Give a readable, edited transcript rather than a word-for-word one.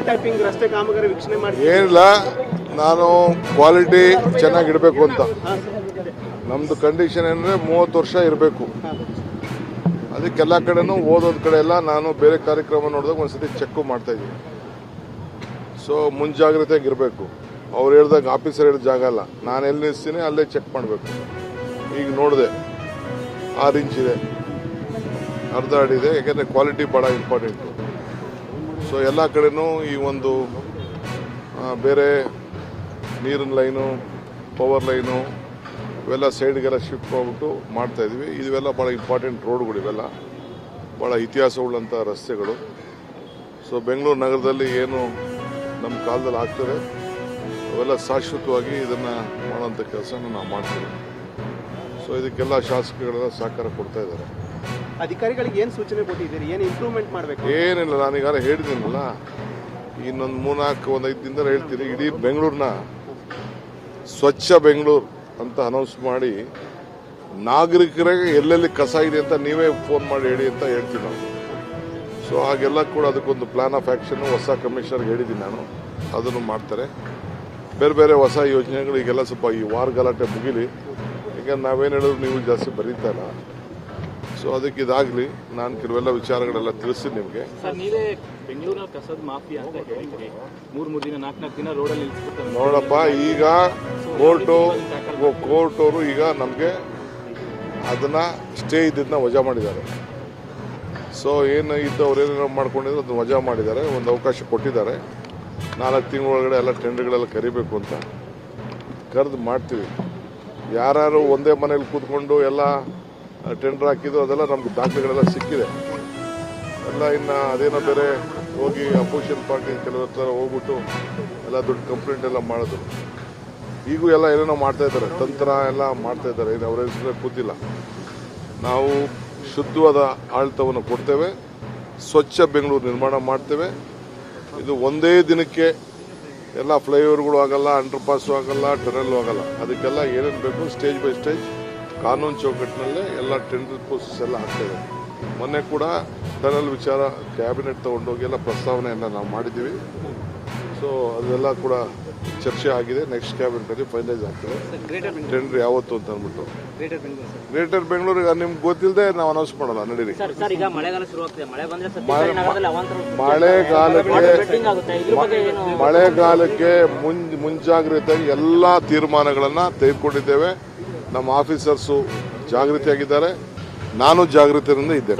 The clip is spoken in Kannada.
ಟೈಪಿಂಗ್ ರಸ್ತೆ ಕಾಮಗಾರಿ ವೀಕ್ಷಣೆ ಮಾಡಿ ಏನಿಲ್ಲ, ನಾನು ಕ್ವಾಲಿಟಿ ಚೆನ್ನಾಗಿಡಬೇಕು ಅಂತ. ನಮ್ದು ಕಂಡೀಷನ್ ಏನಂದ್ರೆ 30 ವರ್ಷ ಇರಬೇಕು. ಅದಕ್ಕೆಲ್ಲ ಕಡೆನೂ ಓದೋದ್ ಕಡೆ ಎಲ್ಲ ನಾನು ಬೇರೆ ಕಾರ್ಯಕ್ರಮ ನೋಡಿದಾಗ ಒಂದ್ಸತಿ ಚೆಕ್ ಮಾಡ್ತಾ ಇದ್ದೀನಿ. ಸೊ ಮುಂಜಾಗ್ರತೆಯಾಗಿರಬೇಕು. ಅವ್ರು ಹೇಳ್ದಾಗ ಆಫೀಸರ್ ಹೇಳಿದ ಜಾಗ ಅಲ್ಲ, ನಾನು ಎಲ್ಲಿ ನಿಲ್ಸ್ತೀನಿ ಅಲ್ಲೇ ಚೆಕ್ ಮಾಡಬೇಕು. ಈಗ ನೋಡಿದೆ 6 ಇಂಚ್ ಇದೆ, ಅರ್ಧ ಅಡಿ ಇದೆ, ಯಾಕೆಂದರೆ ಕ್ವಾಲಿಟಿ ಭಾಳ ಇಂಪಾರ್ಟೆಂಟು. ಸೊ ಎಲ್ಲ ಕಡೆನೂ ಈ ಒಂದು ಬೇರೆ ನೀರಿನ ಲೈನು, ಪವರ್ ಲೈನು ಇವೆಲ್ಲ ಸೈಡ್ಗೆಲ್ಲ ಶಿಫ್ಟ್ ಮಾಡಿಬಿಟ್ಟು ಮಾಡ್ತಾಯಿದ್ವಿ. ಇವೆಲ್ಲ ಭಾಳ ಇಂಪಾರ್ಟೆಂಟ್ ರೋಡ್ಗಳು, ಇವೆಲ್ಲ ಭಾಳ ಇತಿಹಾಸವುಳ್ಳಂಥ ರಸ್ತೆಗಳು. ಸೊ ಬೆಂಗಳೂರು ನಗರದಲ್ಲಿ ಏನು ನಮ್ಮ ಕಾಲದಲ್ಲಿ ಆಗ್ತದೆ ಅವೆಲ್ಲ ಶಾಶ್ವತವಾಗಿ ಇದನ್ನು ಮಾಡೋಂಥ ಕೆಲಸನ ನಾವು ಮಾಡ್ತೀವಿ. ಸೊ ಇದಕ್ಕೆಲ್ಲ ಶಾಸಕಗಳೆಲ್ಲ ಸಹಕಾರ ಕೊಡ್ತಾ ಇದ್ದಾರೆ. ಅಧಿಕಾರಿಗಳಿಗೆ ಏನು ಸೂಚನೆ ಕೊಟ್ಟಿದ್ದೀರಿ, ಏನು ಇಂಪ್ರೂವ್ಮೆಂಟ್ ಮಾಡಬೇಕು? ಏನಿಲ್ಲ, ನಾನೀಗಾರ ಹೇಳಿದ್ದೀನಲ್ಲ, ಇನ್ನೊಂದು 3-4-5 ದಿನದಲ್ಲಿ ಹೇಳ್ತೀನಿ. ಇಡೀ ಬೆಂಗಳೂರನ್ನ ಸ್ವಚ್ಛ ಬೆಂಗಳೂರು ಅಂತ ಅನೌನ್ಸ್ ಮಾಡಿ ನಾಗರಿಕರಿಗೆ ಎಲ್ಲೆಲ್ಲಿ ಕಸ ಇದೆ ಅಂತ ನೀವೇ ಫೋನ್ ಮಾಡಿ ಹೇಳಿ ಅಂತ ಹೇಳ್ತೀನಿ ನಾವು. ಸೊ ಹಾಗೆಲ್ಲ ಕೂಡ ಅದಕ್ಕೊಂದು ಪ್ಲಾನ್ ಆಫ್ ಆ್ಯಕ್ಷನ್ ಹೊಸ ಕಮಿಷನರ್ಗೆ ಹೇಳಿದ್ದೀನಿ ನಾನು, ಅದನ್ನು ಮಾಡ್ತಾರೆ. ಬೇರೆ ಬೇರೆ ಹೊಸ ಯೋಜನೆಗಳು ಈಗೆಲ್ಲ ಸ್ವಲ್ಪ ಈ ವಾರ ಗಲಾಟೆ ಮುಗಿಲಿ, ಈಗ ನಾವೇನು ಹೇಳಿದ್ರು ನೀವು ಜಾಸ್ತಿ ಬರೀತಾ ಇಲ್ಲ. ಸೊ ಅದಕ್ಕೆ ಇದಾಗಲಿ, ನಾನು ಕೆಲವೆಲ್ಲ ವಿಚಾರಗಳೆಲ್ಲ ತಿಳಿಸ್ತೀನಿ ನಿಮಗೆ. ನೀವೇ ಬೆಂಗಳೂರಿನ ಕಸದ ಮಾಫಿಯಾ ಅಂತ ಹೇಳಿದ್ರಿ, 3 ದಿನ 4 ದಿನ ರೋಡಲ್ಲಿ ನಿಲ್ಸ್ಬಿಟ್ಟು. ನೋಡಪ್ಪ, ಈಗ ಕೋರ್ಟ್ ಅವರು ಈಗ ನಮಗೆ ಅದನ್ನ ಸ್ಟೇ ಇದ್ದನ್ನ ವಜಾ ಮಾಡಿದ್ದಾರೆ. ಸೊ ಏನು ಇದ್ದು ಅವ್ರು ಏನೇನೋ ಮಾಡ್ಕೊಂಡಿದ್ರು ಅದನ್ನ ವಜಾ ಮಾಡಿದ್ದಾರೆ, ಒಂದು ಅವಕಾಶ ಕೊಟ್ಟಿದ್ದಾರೆ. 4 ತಿಂಗಳೊಳಗಡೆ ಎಲ್ಲ ಟೆಂಡರ್ಗಳೆಲ್ಲ ಕರಿಬೇಕು ಅಂತ ಕರೆದು ಮಾಡ್ತೀವಿ. ಯಾರು ಒಂದೇ ಮನೇಲಿ ಕೂತ್ಕೊಂಡು ಎಲ್ಲ ಟೆಂಡರ್ ಹಾಕಿದ್ದು ಅದೆಲ್ಲ ನಮ್ಗೆ ದಾಖಲೆಗಳೆಲ್ಲ ಸಿಕ್ಕಿದೆ ಎಲ್ಲ. ಇನ್ನು ಅದೇನೋ ಬೇರೆ ಹೋಗಿ ಅಪೋಸಿಷನ್ ಪಾರ್ಟಿ ಕೆಲವ್ರ ಹತ್ರ ಹೋಗ್ಬಿಟ್ಟು ಎಲ್ಲ ದುಡ್ಡು ಕಂಪ್ಲೇಂಟ್ ಎಲ್ಲ ಮಾಡಿದ್ರು. ಈಗೂ ಎಲ್ಲ ಏನೇನೋ ಮಾಡ್ತಾ ಇದ್ದಾರೆ, ತಂತ್ರ ಎಲ್ಲ ಮಾಡ್ತಾ ಇದ್ದಾರೆ. ಇನ್ನು ಅವರ ಹೆಸರೇ ಕೂತಿಲ್ಲ. ನಾವು ಶುದ್ಧವಾದ ಆಡಳಿತವನ್ನು ಕೊಡ್ತೇವೆ, ಸ್ವಚ್ಛ ಬೆಂಗಳೂರು ನಿರ್ಮಾಣ ಮಾಡ್ತೇವೆ. ಇದು ಒಂದೇ ದಿನಕ್ಕೆ ಎಲ್ಲ ಫ್ಲೈಓವರ್ಗಳು ಆಗಲ್ಲ, ಅಂಡರ್ ಪಾಸು ಆಗಲ್ಲ, ಟನಲ್ ಆಗಲ್ಲ. ಅದಕ್ಕೆಲ್ಲ ಏನೇನು ಬೇಕು ಸ್ಟೇಜ್ ಬೈ ಸ್ಟೇಜ್ ಕಾನೂನು ಚೌಕಟ್ಟಿನಲ್ಲೇ ಎಲ್ಲ ಟೆಂಡರ್ ಪ್ರೋಸೆಸ್ ಎಲ್ಲ ಆಗ್ತಾಯಿದೆ. ಮೊನ್ನೆ ಕೂಡ ಟನಲ್ ವಿಚಾರ ಕ್ಯಾಬಿನೆಟ್ ತಗೊಂಡೋಗಿ ಎಲ್ಲ ಪ್ರಸ್ತಾವನೆಯನ್ನು ನಾವು ಮಾಡಿದ್ದೀವಿ. ಸೊ ಅದೆಲ್ಲ ಕೂಡ ಚರ್ಚೆ ಆಗಿದೆ. ನೆಕ್ಸ್ಟ್ ಕ್ಯಾಬಿನೆಟಲ್ಲಿ ಫೈನಲೈಸ್ ಆಗ್ತದೆ ಟೆಂಡರ್ ಯಾವತ್ತು ಅಂತ ಅಂದ್ಬಿಟ್ಟು. ಗ್ರೇಟರ್ ಬೆಂಗಳೂರಿಗೆ ನಿಮ್ಗೆ ಗೊತ್ತಿಲ್ಲದೆ ನಾವು ಅನೌನ್ಸ್ ಮಾಡಲ್ಲ, ನಡೀರಿ. ಮಳೆಗಾಲಕ್ಕೆ ಮುಂಜಾಗ್ರತೆಯಾಗಿ ಎಲ್ಲ ತೀರ್ಮಾನಗಳನ್ನು ತೆಗೆದುಕೊಂಡಿದ್ದೇವೆ. ನಮ್ಮ ಆಫೀಸರ್ಸು ಜಾಗೃತಿಯಾಗಿದ್ದಾರೆ, ನಾನು ಜಾಗೃತಿಯಿಂದ ಇದ್ದೇನೆ.